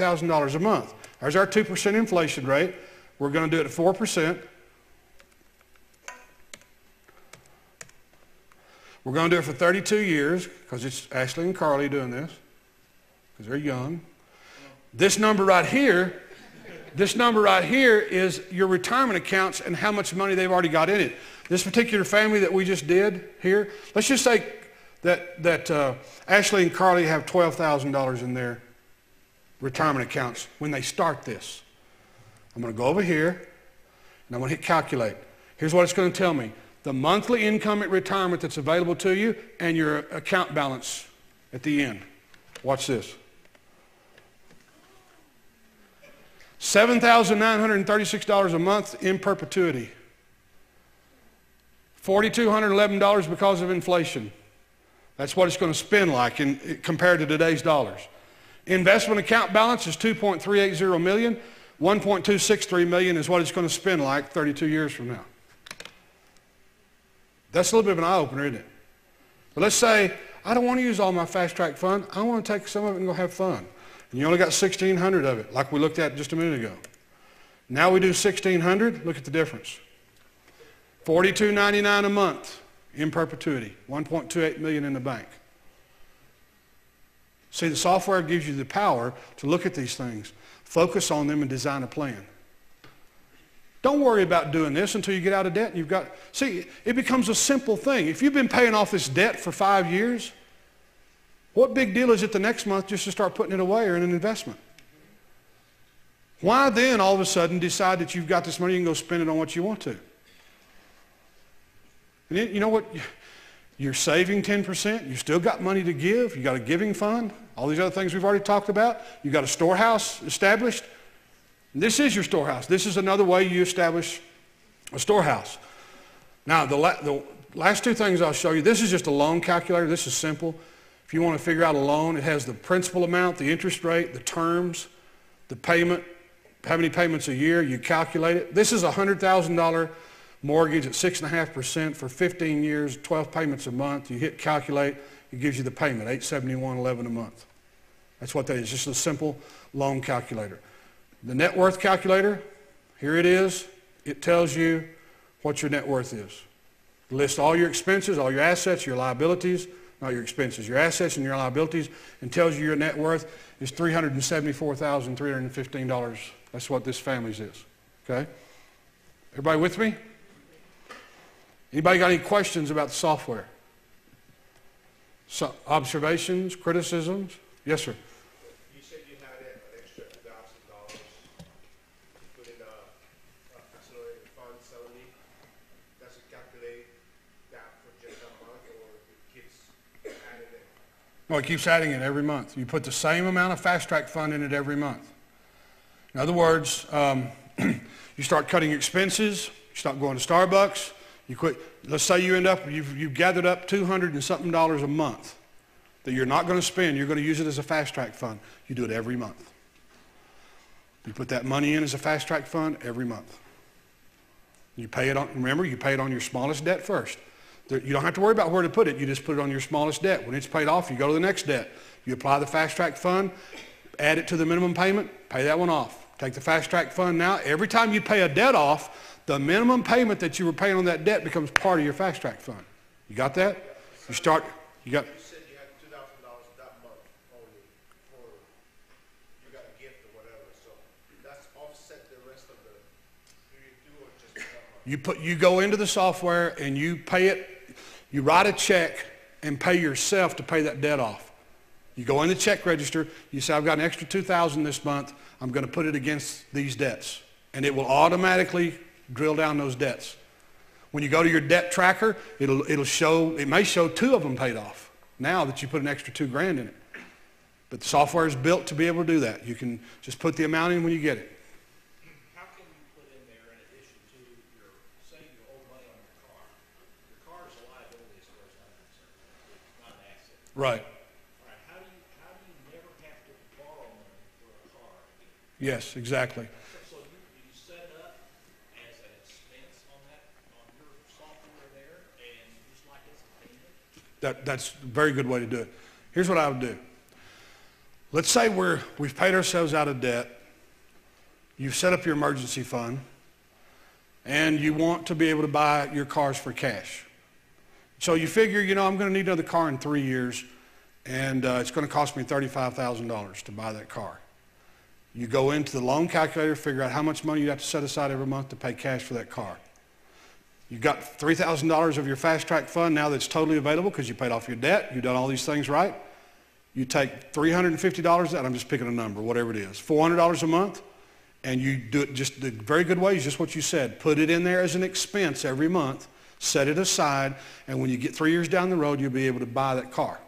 $1,000 a month. There's our 2% inflation rate. We're going to do it at 4%. We're going to do it for 32 years because it's Ashley and Carly doing this because they're young. This number right here is your retirement accounts and how much money they've already got in it. This particular family that we just did here, let's just say that Ashley and Carly have $12,000 in their retirement accounts when they start this. I'm going to go over here and I'm going to hit calculate. Here's what it's going to tell me. The monthly income at retirement that's available to you and your account balance at the end. Watch this. $7,936 a month in perpetuity. $4,211 because of inflation. That's what it's going to spend like compared to today's dollars. Investment account balance is $2.380 million. $1.263 million is what it's going to spend like 32 years from now. That's a little bit of an eye-opener, isn't it? But let's say, I don't want to use all my fast-track fund. I want to take some of it and go have fun. And you only got 1,600 of it, like we looked at just a minute ago. Now we do 1,600. Look at the difference. $42.99 a month in perpetuity. $1.28 million in the bank. See, the software gives you the power to look at these things, focus on them, and design a plan. Don't worry about doing this until you get out of debt. See, it becomes a simple thing. If you've been paying off this debt for 5 years, what big deal is it the next month just to start putting it away or in an investment? Why then all of a sudden decide that you've got this money and go spend it on what you want to? And you know what? You're saving 10%. You still got money to give. You got a giving fund. All these other things we've already talked about. You got a storehouse established. This is your storehouse. This is another way you establish a storehouse. Now, the last two things I'll show you, this is just a loan calculator. This is simple. If you want to figure out a loan, it has the principal amount, the interest rate, the terms, the payment, how many payments a year, you calculate it. This is a $100,000 mortgage at 6.5% for 15 years, 12 payments a month. You hit calculate, it gives you the payment, $871.11 a month. That's what that is, just a simple loan calculator. The net worth calculator, here it is. It tells you what your net worth is. It lists all your expenses, all your assets, your liabilities, not your expenses, your assets and your liabilities, and tells you your net worth is $374,315. That's what this family's is. Okay? Everybody with me? Anybody got any questions about the software? So, observations, criticisms? Yes, sir. You said you had an extra $1,000 to put in a accelerated fund suddenly. Does it calculate that for just a month, or it keeps adding it? No, it keeps adding it every month. You put the same amount of fast track fund in it every month. In other words, you start cutting expenses, you stop going to Starbucks, you quit. Let's say you end up, you've gathered up $200 and something a month that you're not going to spend. You're going to use it as a fast track fund. You do it every month. You put that money in as a fast track fund every month. You pay it on, remember, you pay it on your smallest debt first. You don't have to worry about where to put it. You just put it on your smallest debt. When it's paid off, you go to the next debt. You apply the fast track fund, add it to the minimum payment, pay that one off. Take the fast track fund now. Every time you pay a debt off, the minimum payment that you were paying on that debt becomes part of your fast track fund. You got that? You got. You said you had $2,000 that month only for, you got a gift or whatever, so that's offset the rest of the period too, or just that month? You go into the software and you pay it, you write a check and pay yourself to pay that debt off. You go in the check register, you say, I've got an extra $2,000 this month, I'm going to put it against these debts. And it will automatically drill down those debts. When you go to your debt tracker, it'll show, it may show 2 of them paid off now that you put an extra $2,000 in it. But the software is built to be able to do that. You can just put the amount in when you get it. How can you put in there, in addition to your, say you owe money on your car is a liability as far as I'm concerned, it's not an asset. Right. How do you never have to borrow money for a car again? Yes, exactly. So you set it up as an expense on your software there, and just like it's a payment? That's a very good way to do it. Here's what I would do. Let's say we've paid ourselves out of debt. You've set up your emergency fund, and you want to be able to buy your cars for cash. So you figure, I'm going to need another car in 3 years, and it's going to cost me $35,000 to buy that car. You go into the loan calculator, figure out how much money you have to set aside every month to pay cash for that car. You've got $3,000 of your fast track fund now that's totally available because you paid off your debt, you've done all these things right. You take $350 of that, I'm just picking a number, whatever it is, $400 a month, and you do it just the very good way, just what you said. Put it in there as an expense every month, set it aside, and when you get 3 years down the road, you'll be able to buy that car.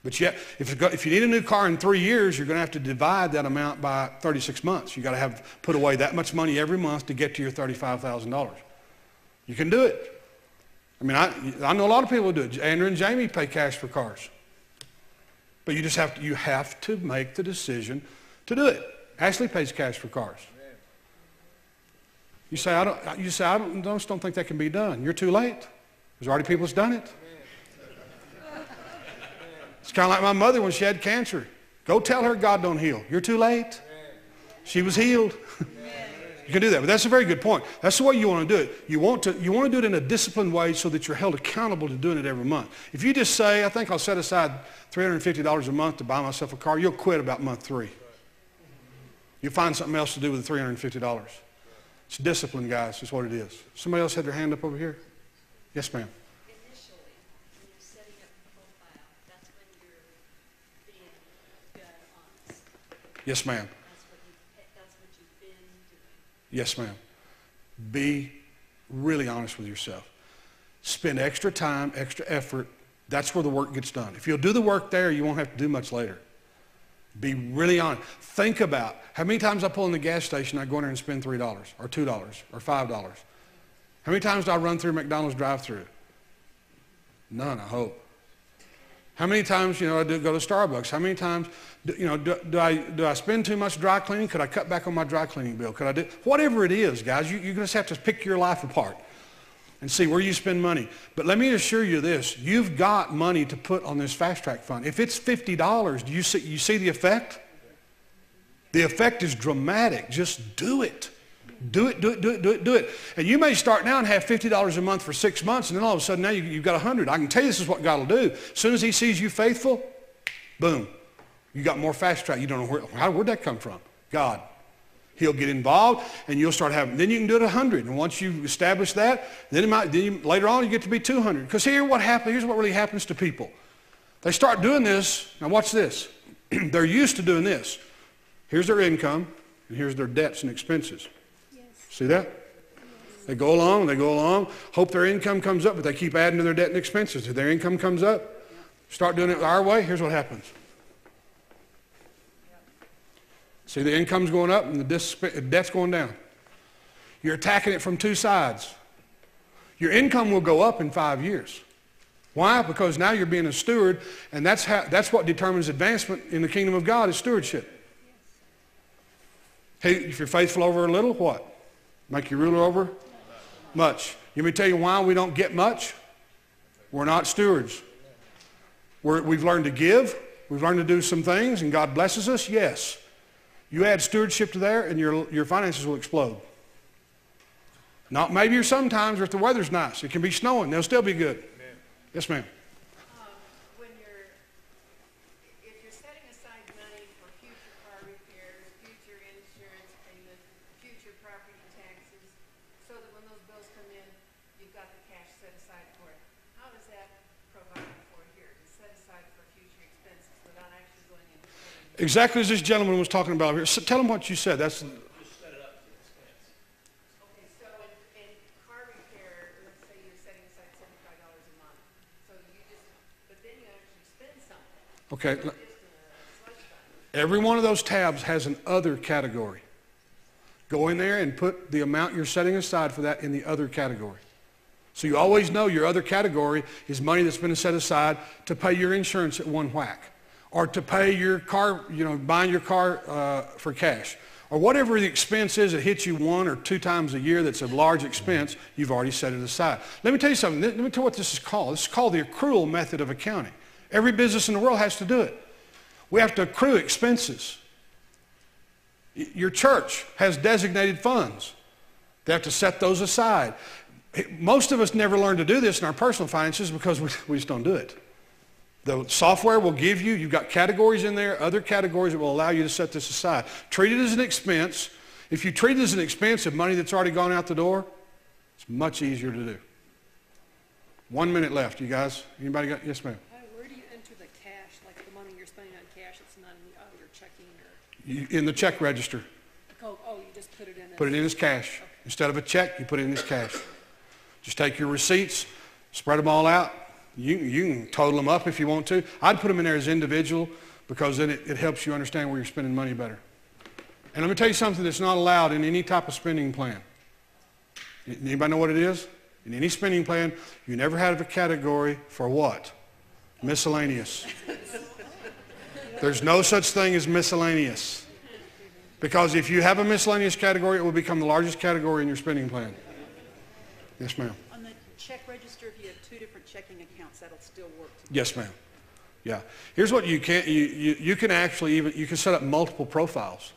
But yet, if you need a new car in 3 years, you're going to have to divide that amount by 36 months. You've got to put away that much money every month to get to your $35,000. You can do it. I mean, I know a lot of people who do it. Andrew and Jamie pay cash for cars. But you have to make the decision to do it. Ashley pays cash for cars. You say, I just don't think that can be done. You're too late. There's already people that's done it. It's kind of like my mother when she had cancer. Go tell her God don't heal. You're too late. She was healed. You can do that, but that's a very good point. That's the way you want to do it. You want to do it in a disciplined way so that you're held accountable to doing it every month. If you just say, I think I'll set aside $350 a month to buy myself a car, you'll quit about month 3. You'll find something else to do with the $350. It's discipline, guys, is what it is. Somebody else had their hand up over here? Yes, ma'am. Initially, when you're setting up a profile, that's when you're being good, honest. Yes, ma'am. That's what you've been doing. Yes, ma'am. Be really honest with yourself. Spend extra time, extra effort. That's where the work gets done. If you'll do the work there, you won't have to do much later. Be really honest. Think about how many times I pull in the gas station, I go in there and spend $3 or $2 or $5. How many times do I run through McDonald's drive-thru? None, I hope. How many times, I do go to Starbucks? How many times, do I spend too much dry cleaning? Could I cut back on my dry cleaning bill? Could I do, whatever it is, guys, you just have to pick your life apart and see where you spend money. But let me assure you this, you've got money to put on this fast track fund. If it's $50, do you see the effect? The effect is dramatic. Just do it. Do it. And you may start now and have $50 a month for 6 months, and then all of a sudden now you've got 100. I can tell you this is what God will do. As soon as he sees you faithful, boom, you got more fast track. You don't know where'd that come from? God. He'll get involved, and you'll start having, then you can do it 100. And once you establish that, later on you get to be 200. Because here's what really happens to people. They start doing this. Now watch this. They're used to doing this. Here's their income, and here's their debts and expenses. Yes. See that? Yes. They go along, hope their income comes up, but they keep adding to their debt and expenses. If their income comes up, start doing it our way, here's what happens. See, the income's going up and the debt's going down. You're attacking it from two sides. Your income will go up in 5 years. Why? Because now you're being a steward, and that's what determines advancement in the kingdom of God is stewardship. Hey, if you're faithful over a little, what? Make you ruler over much. Let me tell you why we don't get much. We're not stewards. We've learned to give. We've learned to do some things, and God blesses us, yes. You add stewardship to there, and your finances will explode. Not maybe or sometimes, or if the weather's nice. It can be snowing. They'll still be good. Amen. Yes, ma'am. If you're setting aside money for future car repairs, future insurance payments, future property taxes, so that when those bills come in, you've got the cash set aside for it, how is that provided for here? To set aside for future expenses without actually going into paying? Exactly as this gentleman was talking about here. So tell him what you said. That's. Just set it up to expense. Okay, so in car repair, let's say you're setting aside $75 a month, but then you actually spend something. Okay. Just in a slush fund. Every one of those tabs has an other category. Go in there and put the amount you're setting aside for that in the other category. So you always know your other category is money that's been set aside to pay your insurance at one whack, or to pay your car, buying your car for cash, or whatever the expense is that hits you 1 or 2 times a year that's a large expense, you've already set it aside. Let me tell you something. Let me tell you what this is called. This is called the accrual method of accounting. Every business in the world has to do it. We have to accrue expenses. Your church has designated funds. They have to set those aside. Most of us never learn to do this in our personal finances because we just don't do it. The software will give you, you've got categories in there, other categories that will allow you to set this aside. Treat it as an expense. If you treat it as an expense of money that's already gone out the door, it's much easier to do. 1 minute left, you guys. Anybody got, yes ma'am? Where do you enter the cash, like the money you're spending on cash, it's not in your checking or? In the check register. Oh, you just put it in. Put it in as cash. Okay. Instead of a check, you put it in as cash. Just take your receipts, spread them all out. You can total them up if you want to. I'd put them in there as individual because then it helps you understand where you're spending money better. And let me tell you something that's not allowed in any type of spending plan. Anybody know what it is? In any spending plan, you never have a category for what? Miscellaneous. There's no such thing as miscellaneous. Because if you have a miscellaneous category, it will become the largest category in your spending plan. Yes, ma'am. On the check register, if you have two different checking accounts, that'll still work together. Yes, ma'am. Yeah. Here's what you can, you can actually you can set up multiple profiles.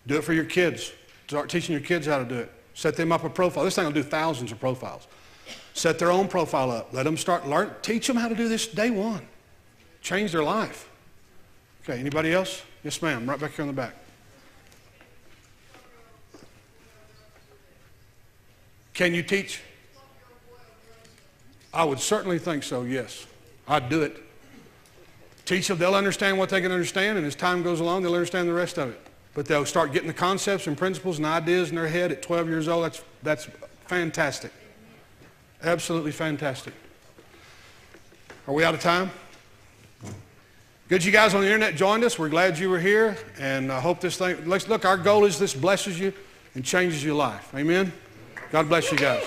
Do it for your kids. Start teaching your kids how to do it. Set them up a profile. This thing will do thousands of profiles. Set their own profile up. Let them teach them how to do this day one. Change their life. Okay, anybody else? Yes, ma'am. Right back here in the back. Can you teach? I would certainly think so, yes. I'd do it. Teach them, they'll understand what they can understand, and as time goes along, they'll understand the rest of it. But they'll start getting the concepts and principles and ideas in their head at 12 years old. That's fantastic. Absolutely fantastic. Are we out of time? Good you guys on the internet joined us. We're glad you were here, and I hope this thing, look, our goal is this blesses you and changes your life. Amen? God bless you guys.